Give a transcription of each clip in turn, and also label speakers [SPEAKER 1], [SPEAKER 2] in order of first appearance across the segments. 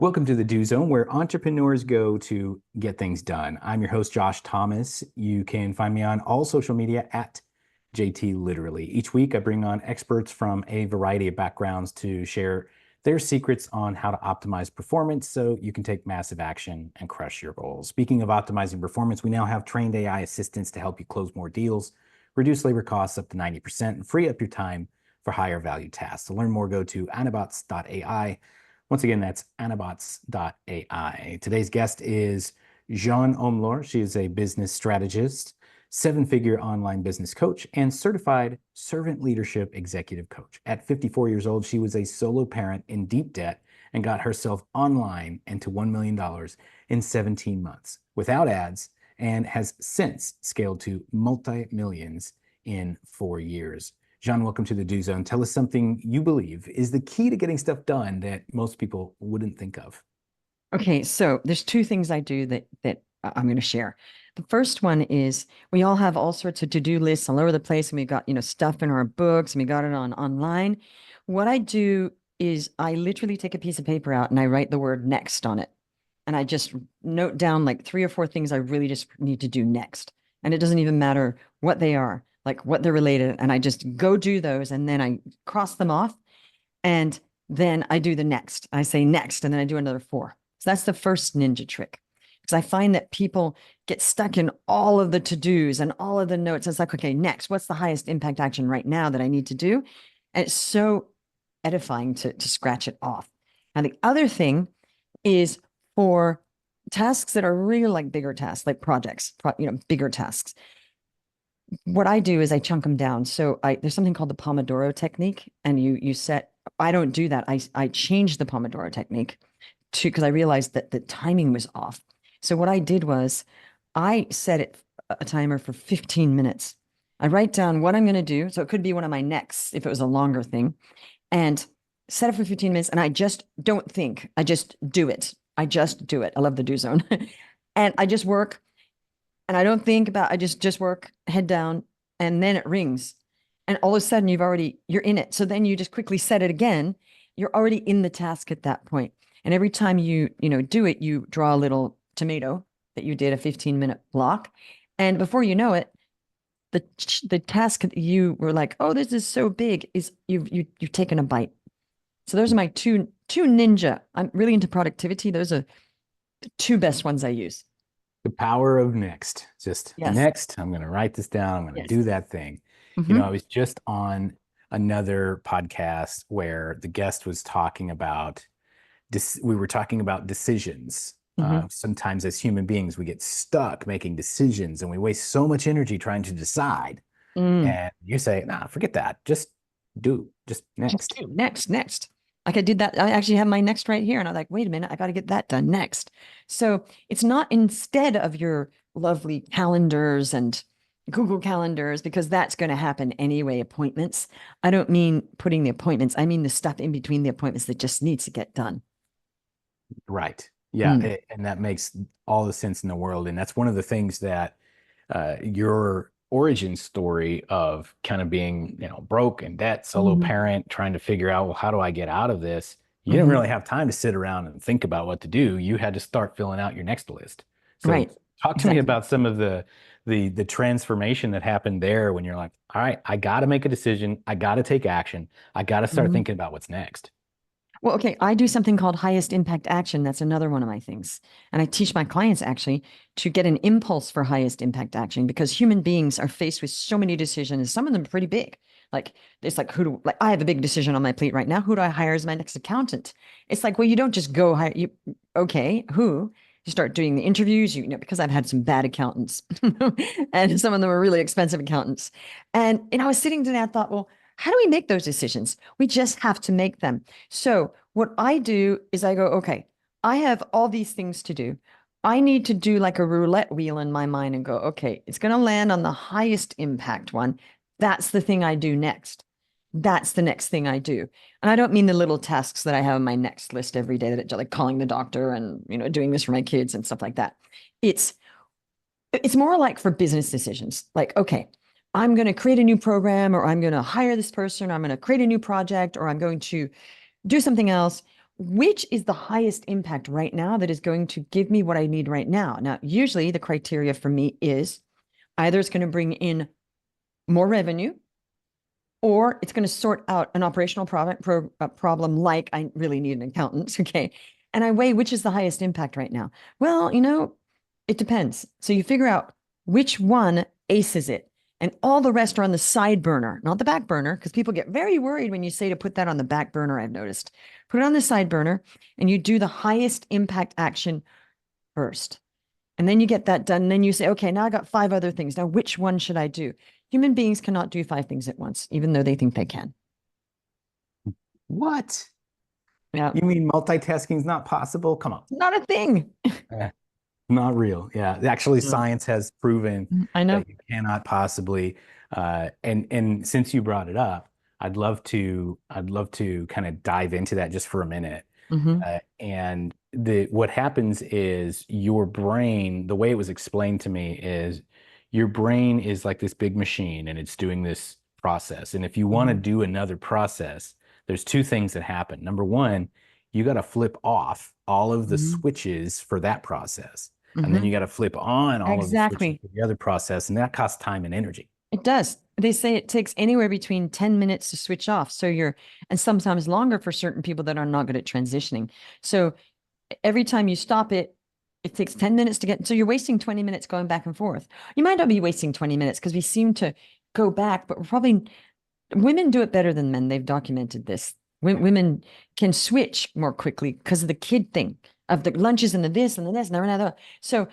[SPEAKER 1] Welcome to the Do Zone, where entrepreneurs go to get things done. I'm your host, Josh Thomas. You can find me on all social media at JT Literally. Each week, I bring on experts from a variety of backgrounds to share their secrets on how to optimize performance so you can take massive action and crush your goals. Speaking of optimizing performance, we now have trained AI assistants to help you close more deals, reduce labor costs up to 90%, and free up your time for higher value tasks. To learn more, go to anabots.ai. Once again, that's anabots.ai. Today's guest is Jeanne Omlor. She is a business strategist, seven-figure online business coach, and certified servant leadership executive coach. At 54 years old, she was a solo parent in deep debt and got herself online and to $1 million in 17 months without ads, and has since scaled to multi-millions in 4 years. Jeanne, welcome to the Do Zone. Tell us something you believe is the key to getting stuff done that most people wouldn't think of.
[SPEAKER 2] Okay, so there's two things I do that I'm going to share. The first one is we all have all sorts of to-do lists all over the place, and we got, stuff in our books, and we got it online. What I do is I literally take a piece of paper out and I write the word next on it. And I just note down like 3 or 4 things I really just need to do next. And it doesn't even matter what they are, like what they're related. And I just go do those, and then I cross them off. And then I do the next. I say next, and then I do another 4. So that's the first ninja trick. Because I find that people get stuck in all of the to-dos and all of the notes. It's like, okay, next, what's the highest impact action right now that I need to do? And it's so edifying to scratch it off. And the other thing is for tasks that are really like bigger tasks, like projects, bigger tasks. What I do is I chunk them down. So there's something called the Pomodoro technique, and you set. I don't do that. I changed the Pomodoro technique because I realized that the timing was off. So what I did was I set it a timer for 15 minutes. I write down what I'm going to do. So it could be one of my necks if it was a longer thing, and set it for 15 minutes. And I just don't think. I just do it. I just do it. I love the do zone. And I just work, and I don't think about, I just work, head down, and then it rings. And all of a sudden you're in it. So then you just quickly set it again. You're already in the task at that point. And every time you do it, you draw a little tomato that you did a 15-minute block. And before you know it, the task that you were like, oh, this is so big, is you've taken a bite. So those are my two ninja. I'm really into productivity. Those are the 2 best ones I use.
[SPEAKER 1] The power of next. Just
[SPEAKER 2] Yes.
[SPEAKER 1] next, I'm going to write this down. I'm going to
[SPEAKER 2] Yes.
[SPEAKER 1] do that thing.
[SPEAKER 2] Mm-hmm.
[SPEAKER 1] I was just on another podcast where the guest was talking about we were talking about decisions.
[SPEAKER 2] Mm-hmm.
[SPEAKER 1] Sometimes as human beings, we get stuck making decisions and we waste so much energy trying to decide.
[SPEAKER 2] Mm.
[SPEAKER 1] And you say, nah, forget that. Just next.
[SPEAKER 2] Next. Like I did that. I actually have my next right here. And I'm like, wait a minute, I got to get that done next. So it's not instead of your lovely calendars and Google calendars, because that's going to happen anyway. Appointments. I don't mean putting the appointments. I mean the stuff in between the appointments that just needs to get done.
[SPEAKER 1] Right. Yeah.
[SPEAKER 2] Mm.
[SPEAKER 1] And that makes all the sense in the world. And that's one of the things that your origin story of kind of being, broke and debt, solo
[SPEAKER 2] Mm-hmm.
[SPEAKER 1] parent, trying to figure out, well, how do I get out of this? You didn't
[SPEAKER 2] Mm-hmm.
[SPEAKER 1] really have time to sit around and think about what to do. You had to start filling out your next list. So
[SPEAKER 2] Right.
[SPEAKER 1] talk to me
[SPEAKER 2] Exactly.
[SPEAKER 1] about some of the transformation that happened there when you're like, all right, I got to make a decision. I got to take action. I got to start
[SPEAKER 2] Mm-hmm.
[SPEAKER 1] thinking about what's next.
[SPEAKER 2] Well, okay, I do something called highest impact action. That's another one of my things. And I teach my clients actually to get an impulse for highest impact action, because human beings are faced with so many decisions. Some of them are pretty big. Like it's like, I have a big decision on my plate right now. Who do I hire as my next accountant? It's like, well, you don't just go hire okay, who? You start doing the interviews, because I've had some bad accountants and some of them are really expensive accountants. And I was sitting today, I thought, well, how do we make those decisions? We just have to make them. So what I do is I go, okay, I have all these things to do. I need to do like a roulette wheel in my mind and go, okay, it's going to land on the highest impact one. That's the thing I do next. That's the next thing I do. And I don't mean the little tasks that I have on my next list every day, that like calling the doctor and, doing this for my kids and stuff like that. It's more like for business decisions. Like, okay, I'm going to create a new program, or I'm going to hire this person, or I'm going to create a new project, or I'm going to do something else. which is the highest impact right now that is going to give me what I need right now? Now, usually the criteria for me is either it's going to bring in more revenue or it's going to sort out an operational problem like I really need an accountant. Okay. And I weigh which is the highest impact right now. Well, it depends. So you figure out which one aces it. And all the rest are on the side burner, not the back burner, because people get very worried when you say to put that on the back burner, I've noticed. Put it on the side burner and you do the highest impact action first. And then you get that done. And then you say, okay, now I got 5 other things. Now, which one should I do? Human beings cannot do 5 things at once, even though they think they can.
[SPEAKER 1] What?
[SPEAKER 2] Yeah.
[SPEAKER 1] You mean multitasking is not possible? Come on.
[SPEAKER 2] Not a thing.
[SPEAKER 1] Not real. Yeah. Actually,
[SPEAKER 2] No.
[SPEAKER 1] science has proven
[SPEAKER 2] I know.
[SPEAKER 1] that you cannot possibly and since you brought it up, I'd love to kind of dive into that just for a minute.
[SPEAKER 2] Mm-hmm.
[SPEAKER 1] And the what happens is your brain, the way it was explained to me is your brain is like this big machine and it's doing this process. And if you want to
[SPEAKER 2] Mm-hmm.
[SPEAKER 1] do another process, there's 2 things that happen. Number one, you got to flip off all of the
[SPEAKER 2] Mm-hmm.
[SPEAKER 1] switches for that process. And then
[SPEAKER 2] Mm-hmm.
[SPEAKER 1] you got to flip on all of the switches
[SPEAKER 2] Exactly.
[SPEAKER 1] for the other process. And that costs time and energy.
[SPEAKER 2] It does. They say it takes anywhere between 10 minutes to switch off. And sometimes longer for certain people that are not good at transitioning. So every time you stop it, it takes 10 minutes to get. So you're wasting 20 minutes going back and forth. You might not be wasting 20 minutes because we seem to go back, but we're probably, women do it better than men. They've documented this. Women can switch more quickly because of the kid thing of the lunches and the this and the this and the. So,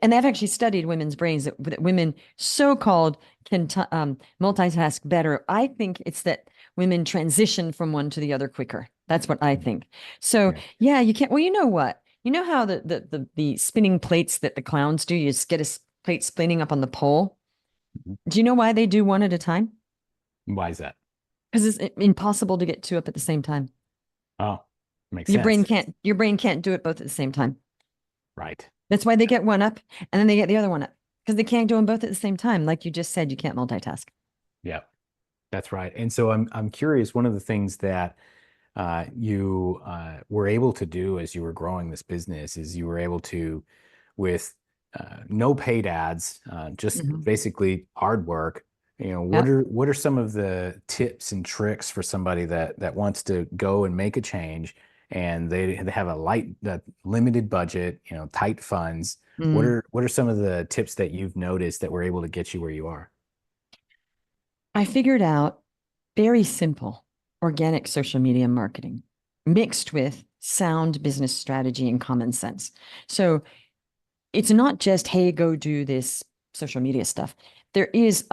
[SPEAKER 2] and they've actually studied women's brains that women so-called can multitask better. I think it's that women transition from one to the other quicker. That's what I think. So
[SPEAKER 1] Yeah.
[SPEAKER 2] yeah, you can't. Well, you know what? You know how the spinning plates that the clowns do? You just get a plate spinning up on the pole. Do you know why they do one at a time?
[SPEAKER 1] Why is that?
[SPEAKER 2] Because it's impossible to get 2 up at the same time.
[SPEAKER 1] Oh, makes
[SPEAKER 2] Your brain
[SPEAKER 1] sense.
[SPEAKER 2] can't your brain can't do it both at the same time.
[SPEAKER 1] Right.
[SPEAKER 2] That's why they get one up and then they get the other one up because they can't do them both at the same time. Like you just said, you can't multitask.
[SPEAKER 1] Yeah, that's right. And so I'm curious, one of the things that you were able to do as you were growing this business is you were able to, with no paid ads, just
[SPEAKER 2] Mhm.
[SPEAKER 1] basically hard work.
[SPEAKER 2] Yep.
[SPEAKER 1] What are some of the tips and tricks for somebody that wants to go and make a change and they have a limited budget, tight funds. What
[SPEAKER 2] Mm.
[SPEAKER 1] are some of the tips that you've noticed that were able to get you where you are?
[SPEAKER 2] I figured out very simple organic social media marketing mixed with sound business strategy and common sense. So it's not just, hey, go do this social media stuff. There is,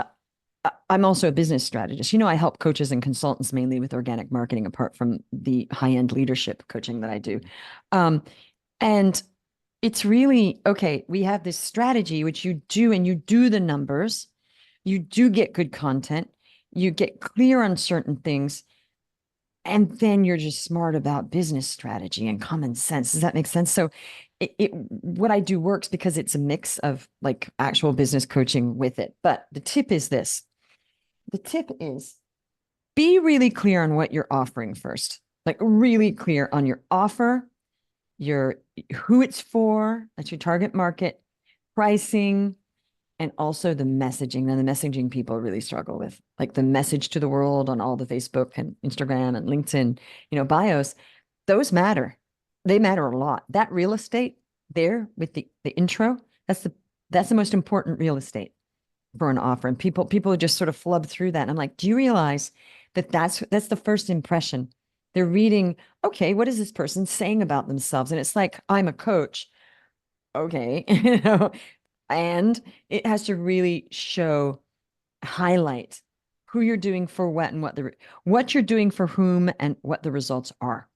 [SPEAKER 2] I'm also a business strategist. I help coaches and consultants mainly with organic marketing, apart from the high end leadership coaching that I do. Um, and it's really okay. We have this strategy, which you do, and you do the numbers, you do get good content, you get clear on certain things, and then you're just smart about business strategy and common sense. Does that make sense? So what I do works because it's a mix of like actual business coaching with it. But the tip is this. The tip is be really clear on what you're offering first. Like really clear on your offer, your who it's for, that's your target market, pricing, and also the messaging. Then the messaging people really struggle with, like the message to the world on all the Facebook and Instagram and LinkedIn, bios. Those matter. They matter a lot. That real estate there with the intro, that's the most important real estate for an offer. And people just sort of flub through that. And I'm like, do you realize that that's the first impression? They're reading, okay, what is this person saying about themselves? And it's like, I'm a coach. Okay, and it has to really highlight who you're doing for what and what you're doing for whom and what the results are.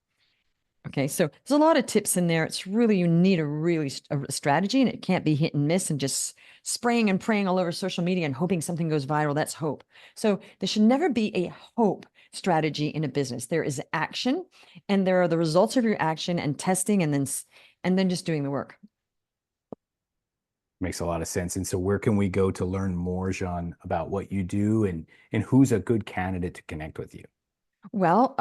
[SPEAKER 2] Okay, so there's a lot of tips in there. It's really, you need a strategy, and it can't be hit and miss and just spraying and praying all over social media and hoping something goes viral. That's hope. So there should never be a hope strategy in a business. There is action, and there are the results of your action and testing, and then just doing the work.
[SPEAKER 1] Makes a lot of sense. And so where can we go to learn more, Jean, about what you do and who's a good candidate to connect with you?
[SPEAKER 2] Well,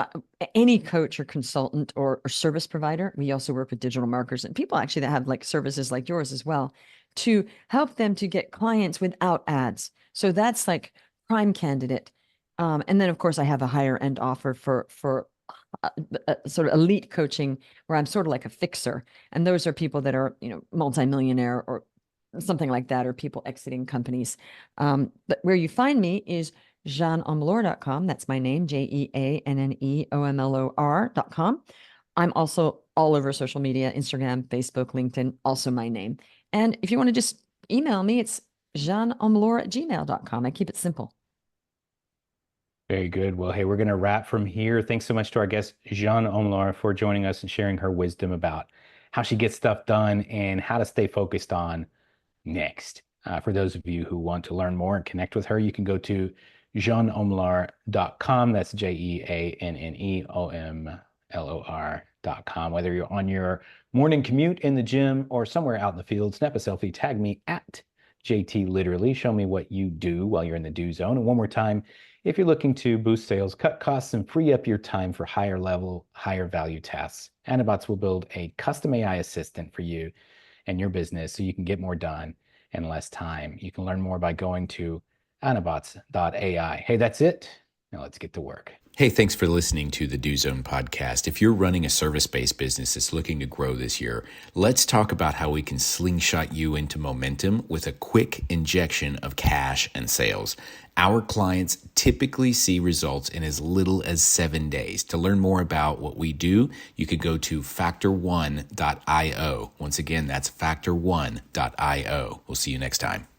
[SPEAKER 2] any coach or consultant or service provider, we also work with digital marketers and people actually that have like services like yours as well to help them to get clients without ads. So that's like prime candidate. And then of course I have a higher end offer for sort of elite coaching where I'm sort of like a fixer. And those are people that are, multimillionaire or something like that, or people exiting companies. But where you find me is JeanneOmlor.com. That's my name, JeanneOmlor.com. I'm also all over social media, Instagram, Facebook, LinkedIn, also my name. And if you want to just email me, it's JeanneOmlor@gmail.com. I keep it simple.
[SPEAKER 1] Very good. Well, hey, we're going to wrap from here. Thanks so much to our guest, Jeanne Omlor, for joining us and sharing her wisdom about how she gets stuff done and how to stay focused on next. For those of you who want to learn more and connect with her, you can go to jeanneomlor.com. That's JeanneOmlor.com. Whether you're on your morning commute in the gym or somewhere out in the field, snap a selfie, tag me at JT Literally. Show me what you do while you're in the do zone. And one more time, if you're looking to boost sales, cut costs, and free up your time for higher level, higher value tasks, Anabots will build a custom AI assistant for you and your business so you can get more done in less time. You can learn more by going to anabots.ai. Hey, that's it. Now let's get to work.
[SPEAKER 3] Hey, thanks for listening to the Do Zone podcast. If you're running a service-based business that's looking to grow this year, let's talk about how we can slingshot you into momentum with a quick injection of cash and sales. Our clients typically see results in as little as 7 days. To learn more about what we do, you could go to factor1.io. Once again, that's factor1.io. We'll see you next time.